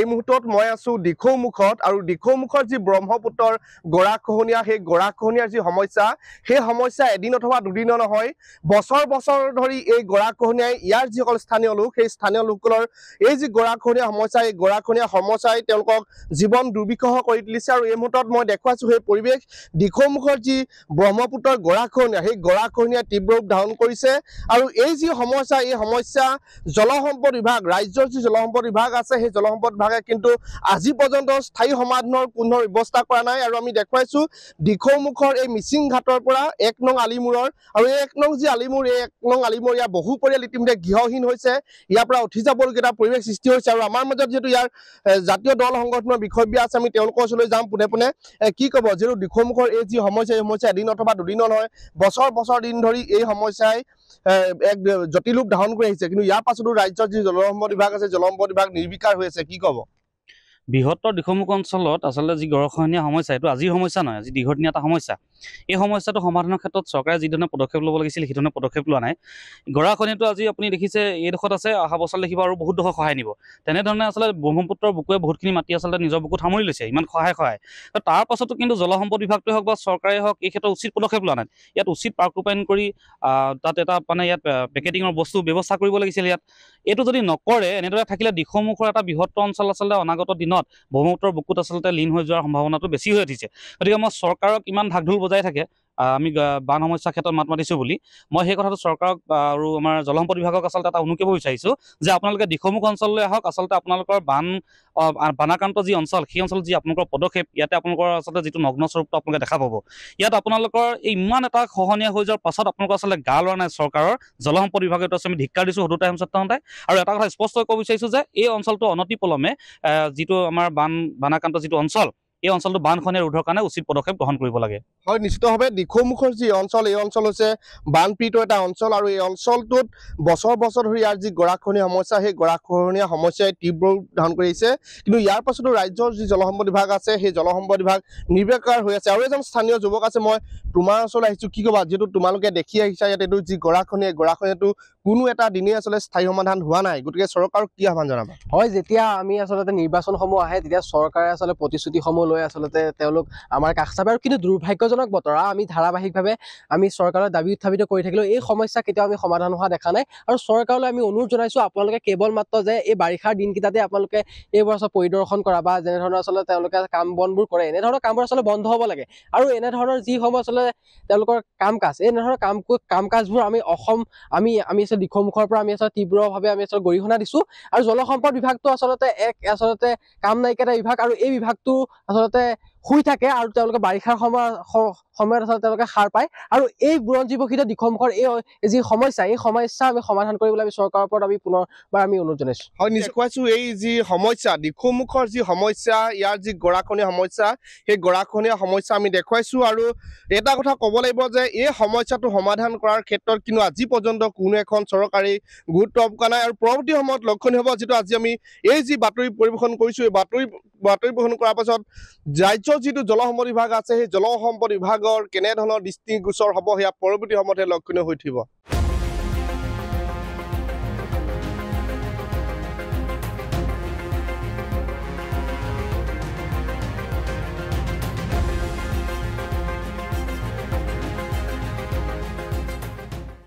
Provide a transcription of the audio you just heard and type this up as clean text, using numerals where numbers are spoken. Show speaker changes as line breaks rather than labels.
এই মুহূৰ্তত মই আছো দিখৌমুখত আৰু দিখৌমুখৰ যি ব্ৰহ্মপুত্ৰৰ গৰাখহনীয়া সেই গৰাখহনীয়াৰ যি সমস্যা সেই সমস্যা এদিন অথবা দুদিনৰ নহয় বছৰ বছৰ ধৰি এই গৰাখহনীয়াই ইয়াৰ যিসকল স্থানীয় লোক সেই স্থানীয় লোকসকলৰ এই যি গৰাখহনীয়া সমস্যা এই গৰাখহনীয়া সমস্যাই তেওঁলোকক জীৱন দুৰ্বিষহ কৰি তুলিছে আৰু এই মুহূৰ্তত মই দেখুৱাইছো সেই পৰিৱেশ দিখৌমুখৰ যি ব্ৰহ্মপুত্ৰৰ গৰাখহনীয়া সেই গৰাখহনীয়াই তীব্ৰ ৰূপ ধাৰণ কৰিছে আৰু এই যি সমস্যা এই সমস্যা জলসম্পদ বিভাগ ৰাজ্যৰ যি জলসম্পদ বিভাগ আছে সেই জলসম্পদ বিভাগে কিন্তু আজি পৰ্যন্ত স্থায়ী সমাধানৰ কোনো ব্যৱস্থা কৰা নাই আৰু আমি দেখুৱাইছো দিখৌমুখৰ এই মিচিং ঘাটৰ পৰা ১ নং আলিমূৰৰ আৰু এই ১ নং যি আলিমূৰ এই ১ নং আলিমূৰ ইয়াৰ বহু পৰিয়াল ইতিমধ্যে গৃহহীন হৈছে ইয়াৰ পৰা উঠি যাবলগীয়া এটা পৰিৱেশ সৃষ্টি হৈছে আৰু আমাৰ মাজত যিহেতু ইয়াৰ জাতীয় দল সংগঠনৰ বিষয়ববীয়া আছে আমি তেওঁলোকৰ ওচৰলৈ যাম পোনে পোনে কি ক'ব যিহেতু দিখৌমুখৰ এই যি সমস্যা এই সমস্যা এদিন অথবা দুদিনৰ নহয় বছৰ বছৰ দিন ধৰি এই সমস্যাই এক জটিল ৰূপ ধাৰণ কৰি আহিছে কিন্তু ইয়াৰ পাছতো ৰাজ্যৰ যি জলসম্পদ বিভাগ আছে জলসম্পদ বিভাগ নিৰ্বিকাৰ হৈ আছে কি ক'ব
বৃহত্তৰ দিখৌমুখ অঞ্চলত আচলতে যি গৰাখহনীয়া সমস্যা এইটো আজিৰ সমস্যা নহয় আজি দীৰ্ঘদিনীয়া এটা সমস্যা এই সমস্যাটো সমাধানৰ ক্ষেত্ৰত চৰকাৰে যি ধৰণে পদক্ষেপ ল'ব লাগিছিল সেই ধৰণে পদক্ষেপ লোৱা নাই গৰাখহনীয়াটো আজি আপুনি দেখিছে এইডোখৰত আছে অহা বছৰ দেখিব আৰু বহুত ডোখৰ সহায় নিব তেনেধৰণে আচলতে ব্ৰহ্মপুত্ৰৰ বুকুৱে বহুতখিনি মাটি আচলতে নিজৰ বুকুত সামৰি লৈছে ইমান সহায় তাৰ পাছতো কিন্তু জলসম্পদ বিভাগটোৱে হওক বা চৰকাৰে হওক এই ক্ষেত্ৰত উচিত পদক্ষেপ লোৱা নাই ইয়াত উচিত পাৰ্ক ৰূপায়ণ কৰি তাত এটা মানে ইয়াত পেকেটিঙৰ বস্তু ব্যৱস্থা কৰিব লাগিছিল ইয়াত এইটো যদি নকৰে এনেদৰে থাকিলে দিখৌমুখৰ এটা বৃহত্তৰ অঞ্চল আচলতে অনাগত দিনত ব্ৰহ্মপুত্ৰৰ বুকুত আচলতে লীন হৈ যোৱাৰ সম্ভাৱনাটো বেছি হৈ উঠিছে গতিকে মই চৰকাৰক ইমান ঢাকঢোল বজাই থাকে আমি বান সমস্যাৰ ক্ষেত্ৰত মাত মাতিছোঁ বুলি মই সেই কথাটো চৰকাৰক আৰু আমাৰ জলসম্পদ বিভাগক আচলতে এটা অনুকিব বিচাৰিছোঁ যে আপোনালোকে দিখৌমুখ অঞ্চললৈ আহক আচলতে আপোনালোকৰ বানাক্ৰান্ত যি অঞ্চল সেই অঞ্চলত যি আপোনালোকৰ পদক্ষেপ ইয়াতে আপোনালোকৰ আচলতে যিটো নগ্ন স্বৰূপটো আপোনালোকে দেখা পাব ইয়াত আপোনালোকৰ ইমান এটা খহনীয়া হৈ যোৱাৰ পাছত আপোনালোকৰ আচলতে গা লোৱা নাই চৰকাৰৰ জলসম্পদ বিভাগে আমি ধিক্কাৰ দিছোঁ সদুতা হেমচন্দ্ৰহঁতে আৰু এটা কথা স্পষ্ট ক'ব বিচাৰিছোঁ যে এই অঞ্চলটো অনতিপলমে যিটো আমাৰ বানাক্ৰান্ত যিটো অঞ্চল এই অঞ্চলটো বানখনে ৰোধৰ কাৰণে উচিত পদক্ষেপ গ্ৰহণ কৰিব লাগে
হয় নিশ্চিতভাৱে দিখৌমুখৰ যি অঞ্চল এই অঞ্চল হৈছে বানপীড়িত এটা অঞ্চল আৰু এই অঞ্চলটোত বছৰ বছৰ ধৰি ইয়াৰ যি গৰাখহনীয়া সমস্যা সেই গৰাখহনীয়া সমস্যাই তীব্ৰ ৰূপ ধাৰণ কৰি আহিছে কিন্তু ইয়াৰ পাছতো ৰাজ্যৰ যি জলসম্পদ বিভাগ আছে সেই জলসম্পদ বিভাগ নিৰ্বিকাৰ হৈ আছে আৰু এজন স্থানীয় যুৱক আছে মই তোমাৰ ওচৰলৈ আহিছোঁ কি ক'বা যিহেতু তোমালোকে দেখি আহিছা ইয়াত এইটো যি গৰাখহনীয়াটো কোনো এটা দিনেই আচলতে স্থায়ী সমাধান হোৱা নাই গতিকে চৰকাৰক কি আহ্বান জনাবা
হয় যেতিয়া আমি আচলতে নিৰ্বাচনসমূহ আহে তেতিয়া চৰকাৰে আচলতে প্ৰতিশ্ৰুতিসমূহ লৈ আচলতে তেওঁলোক আমাৰ কাষ চাপে আৰু কিন্তু দুৰ্ভাগ্যজনক বতৰা আমি ধাৰাবাহিকভাৱে আমি চৰকাৰৰ দাবী উত্থাপিত কৰি থাকিলেও এই সমস্যা কেতিয়াও আমি সমাধান হোৱা দেখা নাই আৰু চৰকাৰলৈ আমি অনুৰোধ জনাইছোঁ আপোনালোকে কেৱল মাত্ৰ যে এই বাৰিষাৰ দিনকেইটাতে আপোনালোকে এইবোৰ আচলতে পৰিদৰ্শন কৰা বা যেনেধৰণৰ আচলতে তেওঁলোকে কাম বনবোৰ কৰে এনেধৰণৰ কামবোৰ আচলতে বন্ধ হ'ব লাগে আৰু এনেধৰণৰ যিসমূহ আচলতে তেওঁলোকৰ কাম কাজ এনেধৰণৰ কাম কাজবোৰ আমি দিখৌমুখৰ পৰা আমি আচলতে তীব্ৰভাৱে আমি আচলতে গৰিহণা দিছোঁ আৰু জলসম্পদ বিভাগটো আচলতে কাম নাইকিয়া এটা বিভাগ আৰু এই বিভাগটো আচলতে শুই থাকে আৰু তেওঁলোকে বাৰিষাৰ সময়ত আচলতে তেওঁলোকে সাৰ পায় আৰু এই বুৰঞ্জীবশিত দিখৌমুখৰ এই যি সমস্যা এই সমস্যা আমি সমাধান কৰিবলৈ আমি চৰকাৰৰ ওপৰত আমি পুনৰবাৰ আমি অনুৰোধ জনাইছোঁ
হয় দেখুৱাইছোঁ এই যি সমস্যা দিখৌমুখৰ যি সমস্যা ইয়াৰ যি গৰাখহনীয়া সমস্যা সেই গৰাখহনীয়া সমস্যা আমি দেখুৱাইছোঁ আৰু এটা কথা ক'ব লাগিব যে এই সমস্যাটো সমাধান কৰাৰ ক্ষেত্ৰত কিন্তু আজি পৰ্যন্ত কোনো এখন চৰকাৰী গুৰুত্ব পোৱা নাই আৰু পৰৱৰ্তী সময়ত লক্ষণীয় হ'ব যিটো আজি আমি এই যি বাতৰি পৰিৱেশন কৰিছোঁ এই বাতৰি পৰিৱেশন কৰাৰ পাছত ৰাজ্যৰ যিটো জলসম্পদ বিভাগ আছে সেই জলসম্পদ বিভাগৰ কেনেধৰণৰ দৃষ্টিগোচৰ হ'ব সেয়া পৰৱৰ্তী সময়তহে লক্ষণীয় হৈ উঠিব